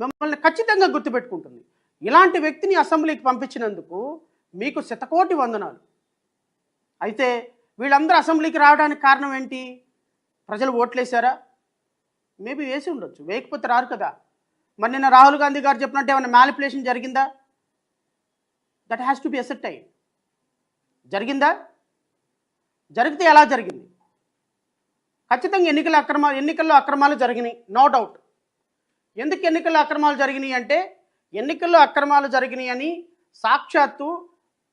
మిమ్మల్ని ఖచ్చితంగా గుర్తుపెట్టుకుంటుంది. ఇలాంటి వ్యక్తిని అసెంబ్లీకి పంపించినందుకు మీకు శతకోటి వందనాలు. అయితే వీళ్ళందరూ అసెంబ్లీకి రావడానికి కారణం ఏంటి? ప్రజలు ఓట్లేశారా? మేబీ వేసి ఉండొచ్చు, వేయకపోతే రారు కదా. మరి నిన్న రాహుల్ గాంధీ గారు చెప్పినట్టు ఏమైనా మ్యానిపులేషన్ జరిగిందా? That has to be accepted. జరిగిందా? జరిగితే ఎలా జరిగింది? ఖచ్చితంగా ఎన్నికల్లో అక్రమాలు జరిగినాయి, నో డౌట్. ఎందుకు ఎన్నికల్లో అక్రమాలు జరిగినాయి అంటే, ఎన్నికల్లో అక్రమాలు జరిగినాయి అని సాక్షాత్తు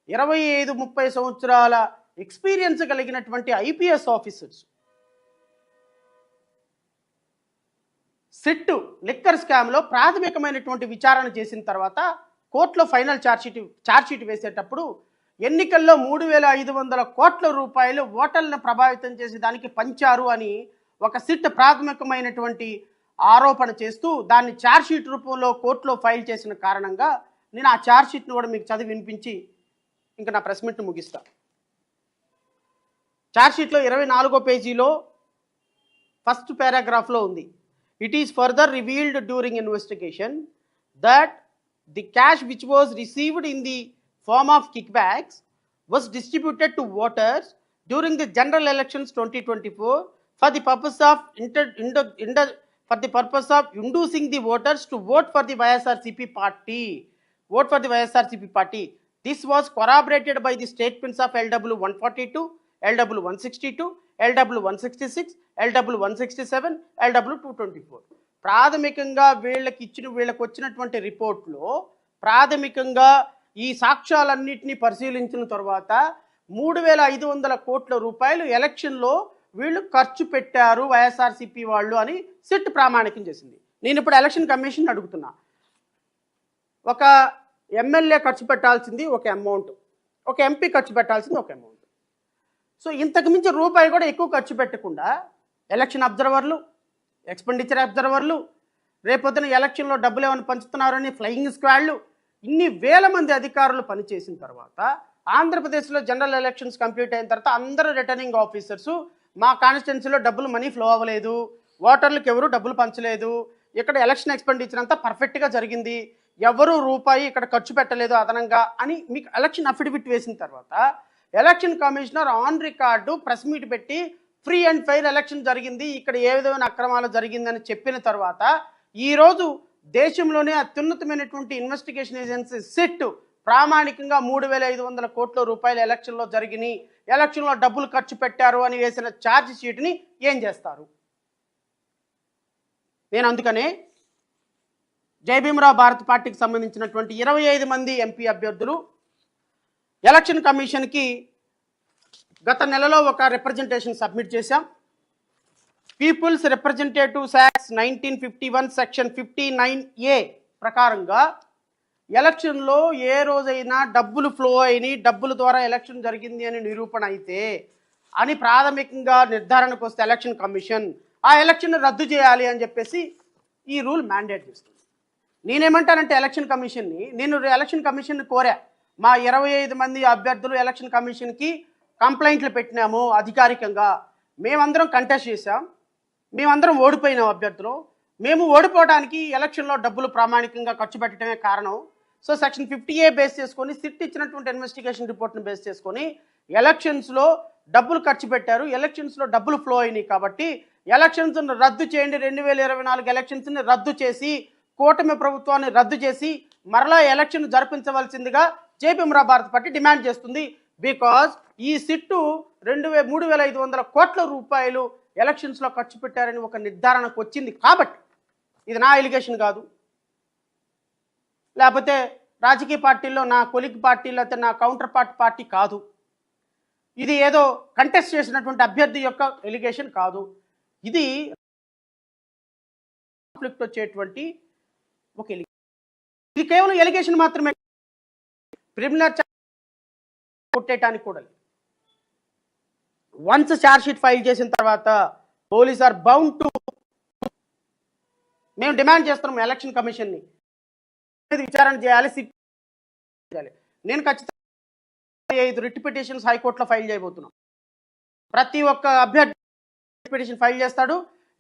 25-30 సంవత్సరాల ఎక్స్పీరియన్స్ కలిగినటువంటి ఐపీఎస్ ఆఫీసర్స్ సిట్ లిక్కర్ స్కామ్లో ప్రాథమికమైనటువంటి విచారణ చేసిన తర్వాత కోర్టులో ఫైనల్ ఛార్జ్షీట్ వేసేటప్పుడు ఎన్నికల్లో 3,500 కోట్ల రూపాయలు ఓటర్లను ప్రభావితం చేసి దానికి పంచారు అని ఒక సిట్ ప్రాథమికమైనటువంటి ఆరోపణ చేస్తూ దాన్ని ఛార్జ్షీట్ రూపంలో కోర్టులో ఫైల్ చేసిన కారణంగా నేను ఆ ఛార్జ్షీట్ను కూడా మీకు చదివి వినిపించి ఇంకా నా ప్రెస్ మీట్ను ముగిస్తా. ఛార్జ్షీట్లో 24వ పేజీలో ఫస్ట్ పారాగ్రాఫ్లో ఉంది, it is further revealed during investigation that the cash which was received in the form of kickbacks was distributed to voters during the general elections 2024 for the purpose of inducing the voters to vote for the YSRCP party. This was corroborated by the statements of LW 142, LW 162, LW 166, LW 167, LW 224. ప్రాథమికంగా వీళ్ళకి వచ్చినటువంటి రిపోర్ట్లో ప్రాథమికంగా ఈ సాక్ష్యాలన్నింటినీ పరిశీలించిన తర్వాత 3,500 కోట్ల రూపాయలు ఎలక్షన్లో వీళ్ళు ఖర్చు పెట్టారు వైఎస్ఆర్సీపీ వాళ్ళు అని సిట్ ప్రామాణికం చేసింది. నేను ఇప్పుడు ఎలక్షన్ కమిషన్ అడుగుతున్నా, ఒక ఎమ్మెల్యే ఖర్చు పెట్టాల్సింది ఒక అమౌంట్, ఒక ఎంపీ ఖర్చు పెట్టాల్సింది ఒక అమౌంట్. సో ఇంతకు మించి రూపాయి కూడా ఎక్కువ ఖర్చు పెట్టకుండా ఎలక్షన్ అబ్జర్వర్లు, ఎక్స్పెండిచర్ అబ్జర్వర్లు, రేపొద్దున ఎలక్షన్లో డబ్బులు ఏమైనా పంచుతున్నారని ఫ్లయింగ్ స్క్వాడ్లు, ఇన్ని వేల మంది అధికారులు పనిచేసిన తర్వాత ఆంధ్రప్రదేశ్లో జనరల్ ఎలక్షన్స్ కంప్లీట్ అయిన తర్వాత అందరూ రిటర్నింగ్ ఆఫీసర్స్ మా కాన్స్టిట్యున్సీలో డబ్బులు మనీ ఫ్లో అవ్వలేదు, ఓటర్లకు ఎవరు డబ్బులు పంచలేదు, ఇక్కడ ఎలక్షన్ ఎక్స్పెండిచర్ అంతా పర్ఫెక్ట్గా జరిగింది, ఎవరు రూపాయి ఇక్కడ ఖర్చు పెట్టలేదు అదనంగా అని మీకు ఎలక్షన్ అఫిడవిట్ వేసిన తర్వాత election commissioner on record press meet పెట్టి ఫ్రీ అండ్ ఫెయిర్ ఎలక్షన్ జరిగింది, ఇక్కడ ఏ విధమైన అక్రమాలు జరిగిందని చెప్పిన తర్వాత ఈరోజు దేశంలోనే అత్యున్నతమైనటువంటి ఇన్వెస్టిగేషన్ ఏజెన్సీ సిట్ ప్రామాణికంగా 3,500 కోట్ల రూపాయలు ఎలక్షన్లో జరిగినాయి, ఎలక్షన్లో డబ్బులు ఖర్చు పెట్టారు అని వేసిన ఛార్జ్ షీట్ని ఏం చేస్తారు? నేను అందుకనే జయభీమరావు భారత్ పార్టీకి సంబంధించినటువంటి 25 మంది ఎంపీ అభ్యర్థులు ఎలక్షన్ కమిషన్కి గత నెలలో ఒక రిప్రజెంటేషన్ సబ్మిట్ చేశాం. People's representatives act 1951 section 59A ప్రకారంగా ఎలక్షన్లో ఏ రోజైనా డబ్బులు ఫ్లో అయినాయి, డబ్బుల ద్వారా ఎలక్షన్ జరిగింది అని నిరూపణ అయితే అని ప్రాథమికంగా నిర్ధారణకు వస్తే ఎలక్షన్ కమిషన్ ఆ ఎలక్షన్ రద్దు చేయాలి అని చెప్పేసి ఈ రూల్ మ్యాండేట్ చేస్తుంది. నేనేమంటానంటే నేను ఎలక్షన్ కమిషన్ని కోరా, మా 25 మంది అభ్యర్థులు ఎలక్షన్ కమిషన్కి కంప్లైంట్లు పెట్టినాము అధికారికంగా, మేమందరం కంటెస్ట్ చేశాం, మేమందరం ఓడిపోయినాం అభ్యర్థులు, మేము ఓడిపోవడానికి ఎలక్షన్లో డబ్బులు ప్రామాణికంగా ఖర్చు పెట్టడమే కారణం. సో సెక్షన్ 50A బేస్ చేసుకొని సిట్ ఇచ్చినటువంటి ఇన్వెస్టిగేషన్ రిపోర్ట్ని బేస్ చేసుకొని ఎలక్షన్స్లో డబ్బులు ఖర్చు పెట్టారు, ఎలక్షన్స్లో డబ్బులు ఫ్లో అయినాయి కాబట్టి ఎలక్షన్స్ని రద్దు చేయండి, 2024 ఎలక్షన్స్ని రద్దు చేసి కూటమి ప్రభుత్వాన్ని రద్దు చేసి మరలా election జరిపించవలసిందిగా Jayabhimrao Bharat party demand చేస్తుంది. బికాజ్ ఈ సిట్టు 3,500 కోట్ల రూపాయలు ఎలక్షన్స్లో ఖర్చు పెట్టారని ఒక నిర్ధారణకు వచ్చింది కాబట్టి ఇది నా ఎలిగేషన్ కాదు, లేకపోతే రాజకీయ పార్టీల్లో నా కొలిగ్ పార్టీ లేకపోతే నా కౌంటర్ పార్టీ కాదు, ఇది ఏదో కంటెస్ట్ చేసినటువంటి అభ్యర్థి యొక్క ఎలిగేషన్ కాదు, ఇది కాన్ఫ్లిక్ట్ వచ్చేటువంటి ఒక ఎలిగేషన్. ఇది కేవలం ఎలిగేషన్ మాత్రమే, ప్రిలిమినరీ కొట్టేయటానికి కూడా లేదు. వన్స్ ఛార్జ్ షీట్ ఫైల్ చేసిన తర్వాత పోలీస్ ఆర్ బౌండ్ టు, మేము డిమాండ్ చేస్తున్నాం ఎలక్షన్ కమిషన్ని విచారణ చేయాలి, సిట్ చేయాలి. నేను ఖచ్చితంగా 5 రిట్ పిటిషన్స్ హైకోర్టులో ఫైల్ చేయబోతున్నాం. ప్రతి ఒక్క అభ్యర్థి పిటిషన్ ఫైల్ చేస్తాడు,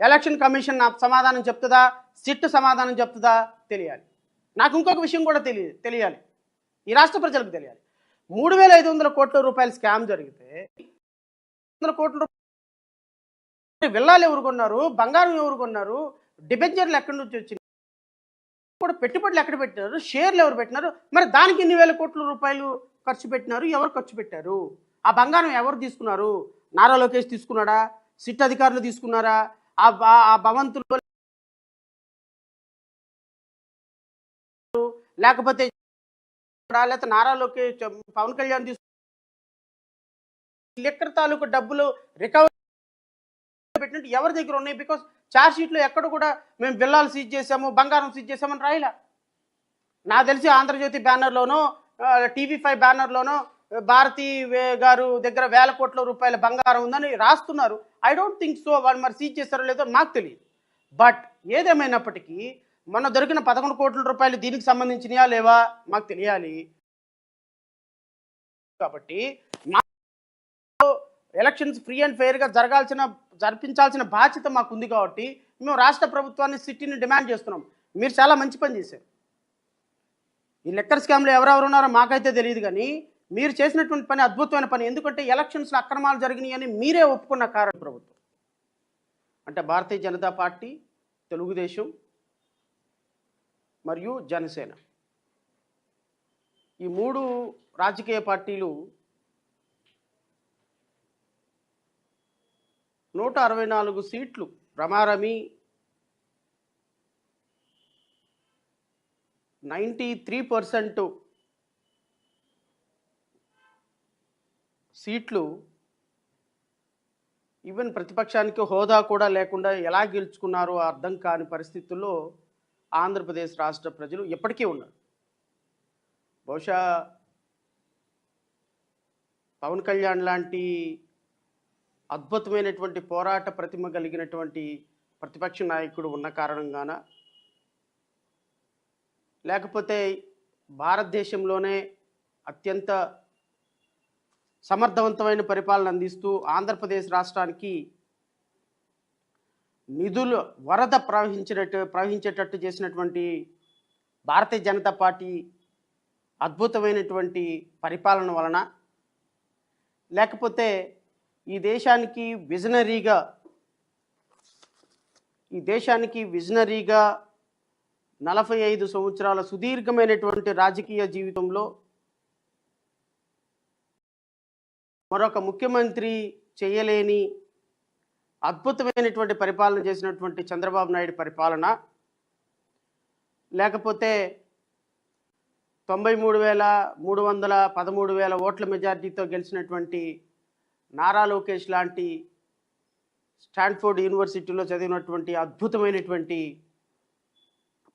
ఎలక్షన్ కమిషన్ నా సమాధానం చెప్తుందా, సిట్ సమాధానం చెప్తుందా తెలియాలి. నాకు ఇంకొక విషయం కూడా తెలియాలి, ఈ రాష్ట్ర ప్రజలకు తెలియాలి. 3,500 కోట్ల రూపాయల స్కామ్ జరిగితే 100 కోట్ల రూపాయలు విల్లాలు ఎవరు కొన్నారు, బంగారం ఎవరు కొన్నారు, డిబెంచర్లు ఎక్కడి నుంచి వచ్చింది, కూడా పెట్టుబడులు ఎక్కడ పెట్టినారు, షేర్లు ఎవరు పెట్టినారు, మరి దానికి ఎన్ని వేల కోట్ల రూపాయలు ఖర్చు పెట్టినారు, ఎవరు ఖర్చు పెట్టారు, ఆ బంగారం ఎవరు తీసుకున్నారు, నారా లోకేష్ తీసుకున్నాడా, సిట్ అధికారులు తీసుకున్నారా, ఆ భవంతులు లేకపోతే నారా లోకేష్ పవన్ కళ్యాణ్ లిక్కర్ తాలూకు డబ్బులు రికవరీ పెట్టినట్టు ఎవరి దగ్గర ఉన్నాయి? బికాస్ ఛార్జ్ షీట్లో ఎక్కడ కూడా మేము బిల్లాలు సీజ్ చేసాము, బంగారం సీజ్ చేసామని రాయలా. నాకు తెలిసి ఆంధ్రజ్యోతి బ్యానర్లోనో TV5 బ్యానర్లోనో భారతి గారు దగ్గర వేల కోట్ల రూపాయల బంగారం ఉందని రాస్తున్నారు. I don't think so. వాళ్ళు మరి సీజ్ చేస్తారో లేదో నాకు తెలియదు. బట్ ఏదేమైనప్పటికీ మొన్న దొరికిన 11 కోట్ల రూపాయలు దీనికి సంబంధించినయా లేవా మాకు తెలియాలి. కాబట్టి ఎలక్షన్స్ ఫ్రీ అండ్ ఫెయిర్గా జరిపించాల్సిన బాధ్యత మాకు ఉంది. కాబట్టి మేము రాష్ట్ర ప్రభుత్వాన్ని సిట్టిని డిమాండ్ చేస్తున్నాం. మీరు చాలా మంచి పని చేశారు. ఈ లెక్కర్ స్కామ్లో ఎవరెవరు ఉన్నారో మాకైతే తెలియదు, కానీ మీరు చేసినటువంటి పని అద్భుతమైన పని. ఎందుకంటే ఎలక్షన్స్లో అక్రమాలు జరిగినాయి అని మీరే ఒప్పుకున్న కారణం ప్రభుత్వం అంటే భారతీయ జనతా పార్టీ, తెలుగుదేశం మరియు జనసేన, ఈ 3 రాజకీయ పార్టీలు 164 సీట్లు రమారమి 93% సీట్లు ఈవెన్ ప్రతిపక్షానికి హోదా కూడా లేకుండా ఎలా గెలుచుకున్నారో అర్థం కాని పరిస్థితుల్లో ఆంధ్రప్రదేశ్ రాష్ట్ర ప్రజలు ఎప్పటికీ ఉన్నారు. బహుశా పవన్ కళ్యాణ్ లాంటి అద్భుతమైనటువంటి పోరాట ప్రతిమ కలిగినటువంటి ప్రతిపక్ష నాయకుడు ఉన్న కారణంగాన, లేకపోతే భారతదేశంలోనే అత్యంత సమర్థవంతమైన పరిపాలన అందిస్తూ ఆంధ్రప్రదేశ్ రాష్ట్రానికి నిధులు వరద ప్రవహించేటట్టు చేసినటువంటి భారతీయ జనతా పార్టీ అద్భుతమైనటువంటి పరిపాలన వలన, లేకపోతే ఈ దేశానికి విజనరీగా 45 సంవత్సరాల సుదీర్ఘమైనటువంటి రాజకీయ జీవితంలో మరొక ముఖ్యమంత్రి చేయలేని అద్భుతమైనటువంటి పరిపాలన చేసినటువంటి చంద్రబాబు నాయుడు పరిపాలన, లేకపోతే 93,313,000 ఓట్ల మెజార్టీతో గెలిచినటువంటి నారా లోకేష్ లాంటి స్టాన్ఫోర్డ్ యూనివర్సిటీలో చదివినటువంటి అద్భుతమైనటువంటి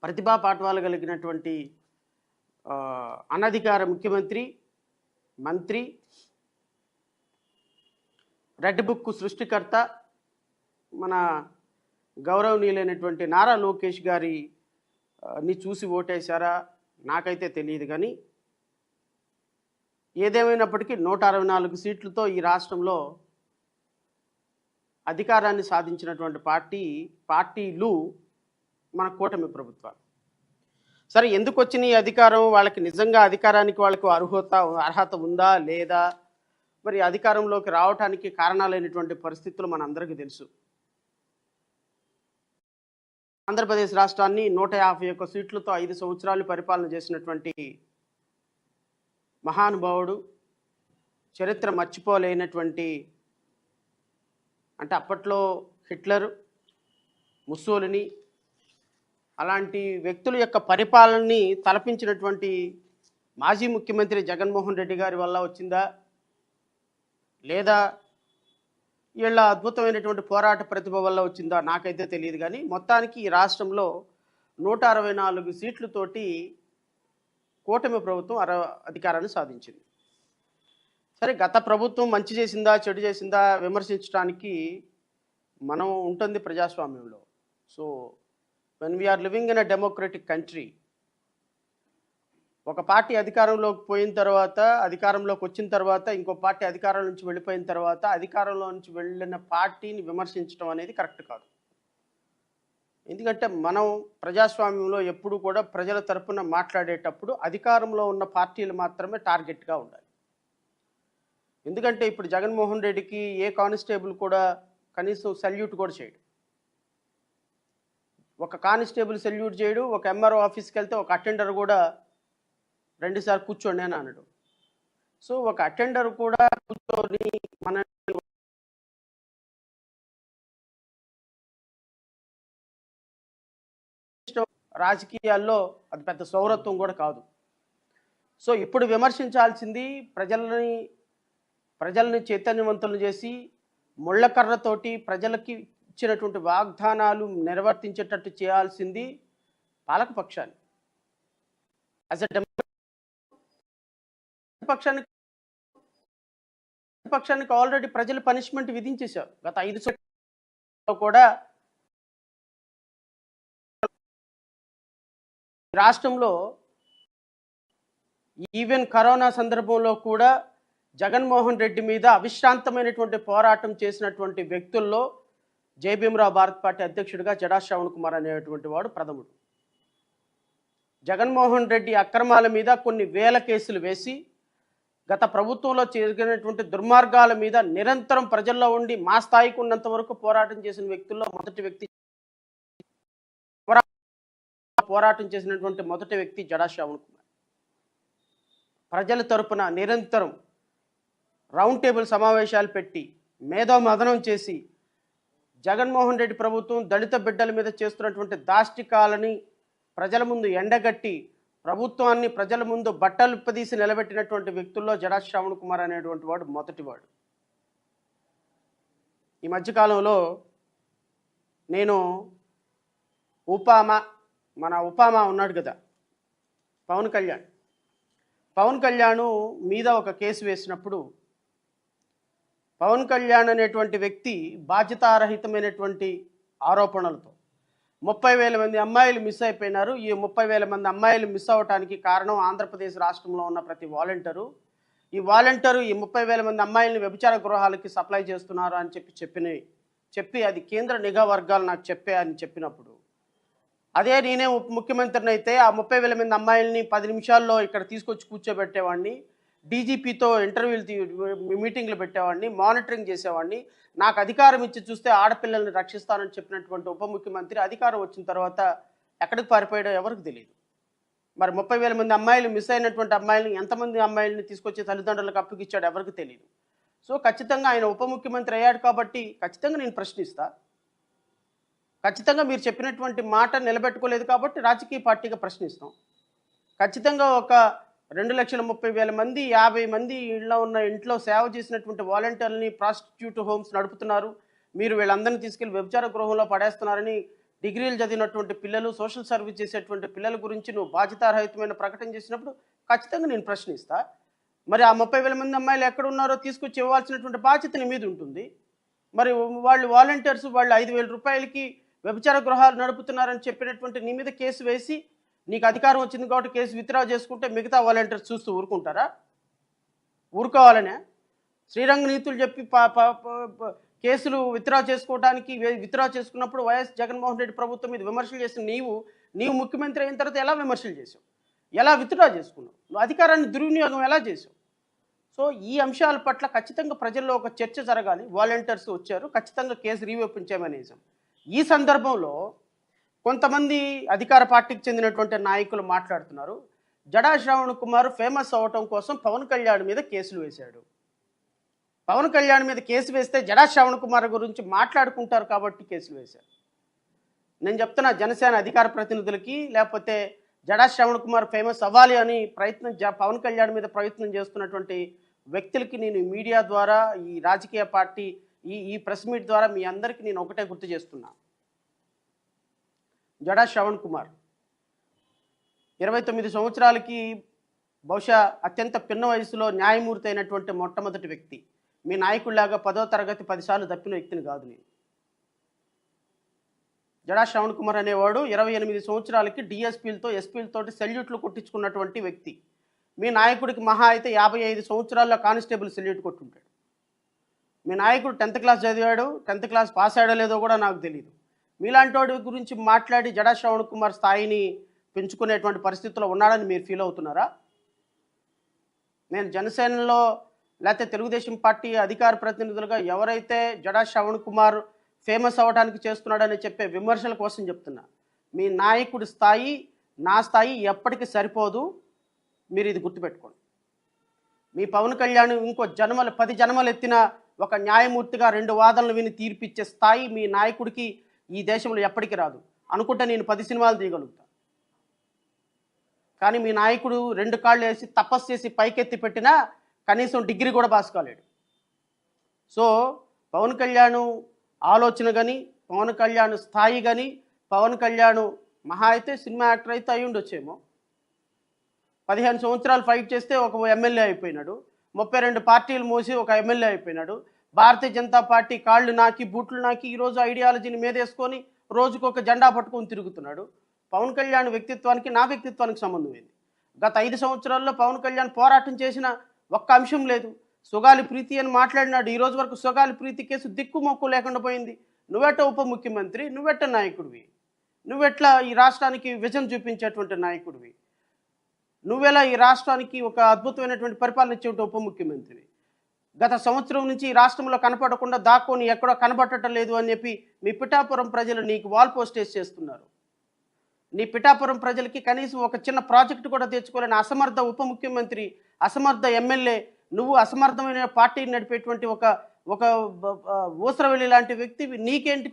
ప్రతిభా పాఠవాలు కలిగినటువంటి అనధికార ముఖ్యమంత్రి, మంత్రి, రెడ్ బుక్ సృష్టికర్త మన గౌరవనీయులైనటువంటి నారా లోకేష్ గారిని చూసి ఓటేశారా నాకైతే తెలియదు. కానీ ఏదేమైనప్పటికీ 164 సీట్లతో ఈ రాష్ట్రంలో అధికారాన్ని సాధించినటువంటి పార్టీలు మన కూటమి ప్రభుత్వాలు. సరే, ఎందుకు వచ్చిన ఈ అధికారం, వాళ్ళకి నిజంగా అధికారానికి వాళ్ళకు అర్హత ఉందా లేదా, మరి అధికారంలోకి రావడానికి కారణాలైనటువంటి పరిస్థితులు మనందరికీ తెలుసు. ఆంధ్రప్రదేశ్ రాష్ట్రాన్ని 151 సీట్లతో 5 సంవత్సరాలు పరిపాలన చేసినటువంటి మహానుభావుడు, చరిత్ర మర్చిపోలేనటువంటి, అంటే అప్పట్లో హిట్లర్, ముస్సోలిని అలాంటి వ్యక్తుల యొక్క పరిపాలనని తలపించినటువంటి మాజీ ముఖ్యమంత్రి జగన్మోహన్ రెడ్డి గారి వల్ల వచ్చిందా, లేదా వీళ్ళ అద్భుతమైనటువంటి పోరాట ప్రతిభ వల్ల వచ్చిందా నాకైతే తెలియదు. కానీ మొత్తానికి ఈ రాష్ట్రంలో 164 సీట్లతోటి కూటమి ప్రభుత్వం అధికారాన్ని సాధించింది. సరే, గత ప్రభుత్వం మంచి చేసిందా చెడు చేసిందా విమర్శించడానికి మనం ఉంటుంది ప్రజాస్వామ్యంలో. So when we are living in a democratic country, ఒక పార్టీ అధికారంలోకి వచ్చిన తర్వాత ఇంకో పార్టీ అధికారం నుంచి వెళ్ళిపోయిన తర్వాత అధికారంలో నుంచి వెళ్ళిన పార్టీని విమర్శించడం అనేది కరెక్ట్ కాదు. ఎందుకంటే మనం ప్రజాస్వామ్యంలో ఎప్పుడు కూడా ప్రజల తరపున మాట్లాడేటప్పుడు అధికారంలో ఉన్న పార్టీలు మాత్రమే టార్గెట్గా ఉండాలి. ఎందుకంటే ఇప్పుడు జగన్మోహన్ రెడ్డికి ఏ కానిస్టేబుల్ కూడా కనీసం సెల్యూట్ కూడా చేయడు. ఒక కానిస్టేబుల్ సెల్యూట్ చేయడు, ఒక ఎంఆర్ఓ ఆఫీస్కి వెళ్తే ఒక అటెండర్ కూడా రెండుసార్లు కూర్చోండి అని అనడు. సో ఒక అటెండర్ కూడా కూర్చొని మన రాజకీయాల్లో అది పెద్ద సౌరత్వం కూడా కాదు. సో ఇప్పుడు విమర్శించాల్సింది ప్రజల్ని చైతన్యవంతులు చేసి ముళ్ళకర్రతోటి ప్రజలకి ఇచ్చినటువంటి వాగ్దానాలు నిర్వర్తించేటట్టు చేయాల్సింది పాలకపక్షాన్ని. యాజ్ ఎ పక్షానికి ఆల్రెడీ ప్రజలు పనిష్మెంట్ విధించేశారు. గత 5 సంవత్సరాల్లో కూడా రాష్ట్రంలో ఈవెన్ కరోనా సందర్భంలో కూడా జగన్మోహన్ రెడ్డి మీద అవిశ్రాంతమైనటువంటి పోరాటం చేసినటువంటి వ్యక్తుల్లో జయభీమరావు భారత్ పార్టీ అధ్యక్షుడిగా జడా శ్రవణ్ కుమార్ అనేటువంటి వాడు ప్రథముడు. జగన్మోహన్ రెడ్డి అక్రమాల మీద కొన్ని వేల కేసులు వేసి గత ప్రభుత్వంలో జరిగినటువంటి దుర్మార్గాల మీద నిరంతరం ప్రజల్లో ఉండి మా స్థాయికి ఉన్నంత వరకు పోరాటం చేసిన వ్యక్తుల్లో మొదటి వ్యక్తి జడా శ్రవణ్ కుమార్. ప్రజల తరపున నిరంతరం రౌండ్ టేబుల్ సమావేశాలు పెట్టి మేధోమథనం చేసి జగన్మోహన్ రెడ్డి ప్రభుత్వం దళిత బిడ్డల మీద చేస్తున్నటువంటి దాష్టికాలని ప్రజల ముందు ఎండగట్టి ప్రభుత్వాన్ని ప్రజల ముందు బట్టలు పదీసి నిలబెట్టినటువంటి వ్యక్తుల్లో జడా శ్రవణ్ కుమార్ అనేటువంటి వాడు మొదటివాడు. ఈ మధ్యకాలంలో నేను మన ఉపామా ఉన్నాడు కదా పవన్ కళ్యాణ్ మీద ఒక కేసు వేసినప్పుడు పవన్ కళ్యాణ్ అనేటువంటి వ్యక్తి బాధ్యతారహితమైనటువంటి ఆరోపణలతో 30,000 మంది అమ్మాయిలు మిస్ అయిపోయినారు. ఈ 30,000 మంది అమ్మాయిలు మిస్ అవ్వడానికి కారణం ఆంధ్రప్రదేశ్ రాష్ట్రంలో ఉన్న ప్రతి వాలంటీరు ఈ 30,000 మంది అమ్మాయిల్ని వ్యభిచార గృహాలకి సప్లై చేస్తున్నారు అని చెప్పి అది కేంద్ర నిఘా వర్గాలు నాకు చెప్పినప్పుడు అదే నేనే ముఖ్యమంత్రిని అయితే ఆ 30,000 మంది అమ్మాయిల్ని 10 నిమిషాల్లో ఇక్కడ తీసుకొచ్చి కూర్చోబెట్టేవాడిని, డీజీపీతో మీటింగ్లు పెట్టేవాడిని, మానిటరింగ్ చేసేవాడిని. నాకు అధికారం ఇచ్చి చూస్తే ఆడపిల్లల్ని రక్షిస్తానని చెప్పినటువంటి ఉప ముఖ్యమంత్రి అధికారం వచ్చిన తర్వాత ఎక్కడికి పారిపోయాడో ఎవరికి తెలియదు. మరి 30,000 మంది అమ్మాయిలు మిస్ అయినటువంటి అమ్మాయిల్ని ఎంతమంది అమ్మాయిల్ని తీసుకొచ్చి తల్లిదండ్రులకు అప్పగిచ్చాడు ఎవరికి తెలియదు. సో ఖచ్చితంగా ఆయన ఉప ముఖ్యమంత్రి అయ్యాడు కాబట్టి ఖచ్చితంగా నేను ప్రశ్నిస్తా. ఖచ్చితంగా మీరు చెప్పినటువంటి మాట నిలబెట్టుకోలేదు కాబట్టి రాజకీయ పార్టీగా ప్రశ్నిస్తాం. ఖచ్చితంగా ఒక 2,30,000 మంది 50 మంది ఇంట్లో సేవ చేసినటువంటి వాలంటీర్లని ప్రాస్టిట్యూట్ హోమ్స్ నడుపుతున్నారు, మీరు వీళ్ళందరినీ తీసుకెళ్లి వ్యభిచార గృహంలో పడేస్తున్నారని డిగ్రీలు చదివినటువంటి పిల్లలు, సోషల్ సర్వీస్ చేసేటువంటి పిల్లల గురించి నువ్వు బాధ్యతారహితమైన ప్రకటన చేసినప్పుడు ఖచ్చితంగా నేను ప్రశ్నిస్తా. మరి ఆ 30,000 మంది అమ్మాయిలు ఎక్కడ ఉన్నారో తీసుకొచ్చి ఇవ్వాల్సినటువంటి బాధ్యత నీ మీద ఉంటుంది. మరి వాళ్ళు వాలంటీర్స్ వాళ్ళు 5,000 రూపాయలకి వ్యభిచార గృహాలు నడుపుతున్నారని చెప్పినటువంటి నీ మీద కేసు వేసి నీకు అధికారం వచ్చింది కాబట్టి కేసు విత్డ్రా చేసుకుంటే మిగతా వాలంటీర్స్ చూస్తూ ఊరుకోవాలనే శ్రీరంగ నీతులు చెప్పి కేసులు విత్డ్రా చేసుకున్నప్పుడు వైఎస్ జగన్మోహన్ రెడ్డి ప్రభుత్వం మీద విమర్శలు చేసిన నీవు ముఖ్యమంత్రి అయిన తర్వాత ఎలా విమర్శలు చేసావు, ఎలా విత్డ్రా చేసుకున్నావు, నువ్వు అధికారాన్ని దుర్వినియోగం ఎలా చేసావు? సో ఈ అంశాల పట్ల ఖచ్చితంగా ప్రజల్లో ఒక చర్చ జరగాలి. వాలంటీర్స్ వచ్చారు, ఖచ్చితంగా కేసు రీఓపెన్ చేయమని. ఈ సందర్భంలో కొంతమంది అధికార పార్టీకి చెందినటువంటి నాయకులు మాట్లాడుతున్నారు. జడా శ్రవణ్ కుమార్ ఫేమస్ అవ్వటం కోసం పవన్ కళ్యాణ్ మీద కేసులు వేశాడు. పవన్ కళ్యాణ్ మీద కేసు వేస్తే జడా శ్రవణ్ కుమార్ గురించి మాట్లాడుకుంటారు కాబట్టి కేసులు వేశారు. నేను చెప్తున్నా జనసేన అధికార ప్రతినిధులకి, లేకపోతే జడా శ్రవణ్ కుమార్ ఫేమస్ అవ్వాలి అని పవన్ కళ్యాణ్ మీద ప్రయత్నం చేస్తున్నటువంటి వ్యక్తులకి నేను మీడియా ద్వారా, ఈ రాజకీయ పార్టీ ఈ ప్రెస్ మీట్ ద్వారా మీ అందరికీ నేను ఒకటే గుర్తు చేస్తున్నా. జడా శ్రవణ్ కుమార్ 29 సంవత్సరాలకి బహుశా అత్యంత పిన్న వయసులో న్యాయమూర్తి అయినటువంటి మొట్టమొదటి వ్యక్తి. మీ నాయకుడిలాగా 10వ తరగతి 10 సార్లు తప్పిన వ్యక్తిని కాదు నేను. జడా శ్రవణ్ కుమార్ అనేవాడు 28 సంవత్సరాలకి డిఎస్పీలతో ఎస్పీలతోటి సెల్యూట్లు కొట్టించుకున్నటువంటి వ్యక్తి. మీ నాయకుడికి మహా అయితే 55 సంవత్సరాల్లో కానిస్టేబుల్ సెల్యూట్ కొట్టుంటాడు. మీ నాయకుడు 10th క్లాస్ చదివాడు, 10th క్లాస్ పాస్ అయ్యాడో లేదో కూడా నాకు తెలియదు. మీలాంటి వాడి గురించి మాట్లాడి జడా శ్రవణ్ కుమార్ స్థాయిని పెంచుకునేటువంటి పరిస్థితుల్లో ఉన్నాడని మీరు ఫీల్ అవుతున్నారా? నేను జనసేనలో లేకపోతే తెలుగుదేశం పార్టీ అధికార ప్రతినిధులుగా ఎవరైతే జడా శ్రవణ్ కుమార్ ఫేమస్ అవ్వడానికి చేస్తున్నాడని చెప్పే విమర్శల కోసం చెప్తున్నా. మీ నాయకుడి స్థాయి నా స్థాయి ఎప్పటికీ సరిపోదు, మీరు ఇది గుర్తుపెట్టుకోండి. మీ పవన్ కళ్యాణ్ ఇంకో 10 జన్మలు ఎత్తిన ఒక న్యాయమూర్తిగా 2 వాదనలు విని తీర్పిచ్చే స్థాయి మీ నాయకుడికి ఈ దేశంలో ఎప్పటికీ రాదు. అనుకుంటే నేను 10 సినిమాలు తీయగలుగుతా, కానీ మీ నాయకుడు 2 కాళ్ళు వేసి తపస్సు చేసి పైకెత్తి పెట్టినా కనీసం డిగ్రీ కూడా పాస్ కాలేడు. సో పవన్ కళ్యాణ్ ఆలోచన కానీ, పవన్ కళ్యాణ్ స్థాయి కానీ, పవన్ కళ్యాణ్ మహా అయితే సినిమా యాక్టర్ అయితే అయి ఉండొచ్చేమో. 15 సంవత్సరాలు ఫైట్ చేస్తే ఒక ఎమ్మెల్యే అయిపోయినాడు. 32 పార్టీలు మోసి ఒక ఎమ్మెల్యే అయిపోయినాడు. భారతీయ జనతా పార్టీ కాళ్ళు నాకి బూట్లు నాకి ఈరోజు ఐడియాలజీని మీదేసుకొని రోజుకొక జెండా పట్టుకొని తిరుగుతున్నాడు. పవన్ కళ్యాణ్ వ్యక్తిత్వానికి నా వ్యక్తిత్వానికి సంబంధం ఏంది? గత 5 సంవత్సరాల్లో పవన్ కళ్యాణ్ పోరాటం చేసిన ఒక్క అంశం లేదు. సుగాలి ప్రీతి అని మాట్లాడినాడు. ఈ రోజు వరకు సుగాలి ప్రీతి కేసు దిక్కుమొక్కు లేకుండా పోయింది. నువ్వెట్ట ఉప ముఖ్యమంత్రి, నువ్వెట్ట నాయకుడివి, నువ్వెట్లా ఈ రాష్ట్రానికి విజన్ చూపించేటువంటి నాయకుడివి, నువ్వెలా ఈ రాష్ట్రానికి ఒక అద్భుతమైనటువంటి పరిపాలన ఇచ్చేటువంటి ఉప ముఖ్యమంత్రివి. గత సంవత్సరం నుంచి ఈ రాష్ట్రంలో కనపడకుండా దాక్కొని ఎక్కడో కనబడటం లేదు అని చెప్పి మీ పిఠాపురం ప్రజలు నీకు వాల్ పోస్టేజ్ చేస్తున్నారు. నీ పిఠాపురం ప్రజలకి కనీసం ఒక చిన్న ప్రాజెక్టు కూడా తెచ్చుకోలేని అసమర్థ ఉప ముఖ్యమంత్రి, అసమర్థ ఎమ్మెల్యే, నువ్వు అసమర్థమైన పార్టీని నడిపేటువంటి ఒక ఊసరవెల్లి లాంటి వ్యక్తి, నీకేంటి